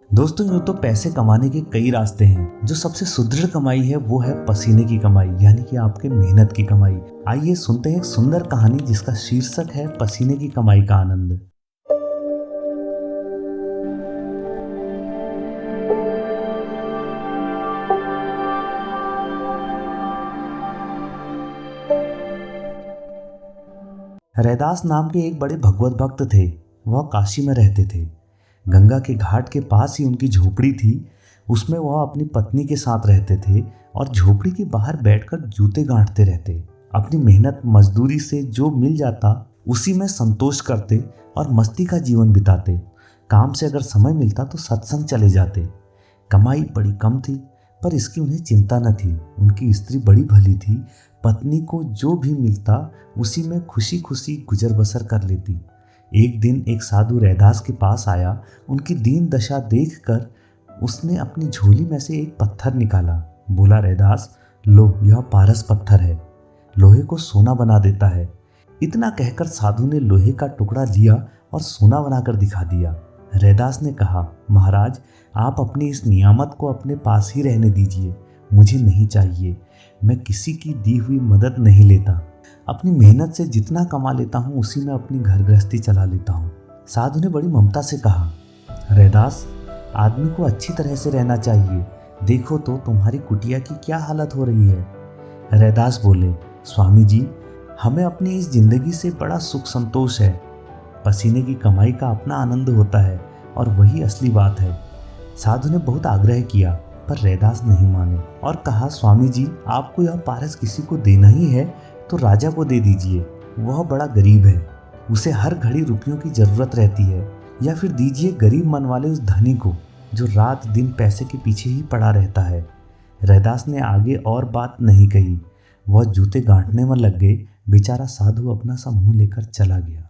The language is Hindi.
दोस्तों, यूँ तो पैसे कमाने के कई रास्ते हैं। जो सबसे सुदृढ़ कमाई है वो है पसीने की कमाई, यानी कि आपके मेहनत की कमाई। आइए सुनते हैं एक सुंदर कहानी जिसका शीर्षक है पसीने की कमाई का आनंद। रैदास नाम के एक बड़े भगवत भक्त थे। वह काशी में रहते थे। गंगा के घाट के पास ही उनकी झोपड़ी थी। उसमें वह अपनी पत्नी के साथ रहते थे और झोपड़ी के बाहर बैठकर जूते गांठते रहते। अपनी मेहनत मजदूरी से जो मिल जाता उसी में संतोष करते और मस्ती का जीवन बिताते। काम से अगर समय मिलता तो सत्संग चले जाते। कमाई बड़ी कम थी, पर इसकी उन्हें चिंता न थी। उनकी स्त्री बड़ी भली थी। पत्नी को जो भी मिलता उसी में खुशी खुशी गुजर बसर कर लेती। एक दिन एक साधु रैदास के पास आया। उनकी दीन दशा देखकर उसने अपनी झोली में से एक पत्थर निकाला। बोला, रैदास, लो, यह पारस पत्थर है, लोहे को सोना बना देता है। इतना कहकर साधु ने लोहे का टुकड़ा लिया और सोना बनाकर दिखा दिया। रैदास ने कहा, महाराज, आप अपनी इस नियामत को अपने पास ही रहने दीजिए, मुझे नहीं चाहिए। मैं किसी की दी हुई मदद नहीं लेता। अपनी मेहनत से जितना कमा लेता हूँ उसी में अपनी घर गृहस्थी चला लेता हूँ। साधु ने बड़ी ममता से कहा, रैदास, आदमी को अच्छी तरह से रहना चाहिए। देखो तो तुम्हारी कुटिया की क्या हालत हो रही है। रैदास बोले, स्वामी जी, हमें अपनी इस जिंदगी से बड़ा सुख संतोष है। पसीने की कमाई का अपना आनंद होता है और वही असली बात है। साधु ने बहुत आग्रह किया, पर रैदास नहीं माने और कहा, स्वामी जी, आपको यह पारस किसी को देना ही है तो राजा को दे दीजिए। वह बड़ा गरीब है, उसे हर घड़ी रुपयों की जरूरत रहती है। या फिर दीजिए गरीब मन वाले उस धनी को जो रात दिन पैसे के पीछे ही पड़ा रहता है। रैदास ने आगे और बात नहीं कही। वह जूते गांठने में लग गए। बेचारा साधु अपना सा मुंह लेकर चला गया।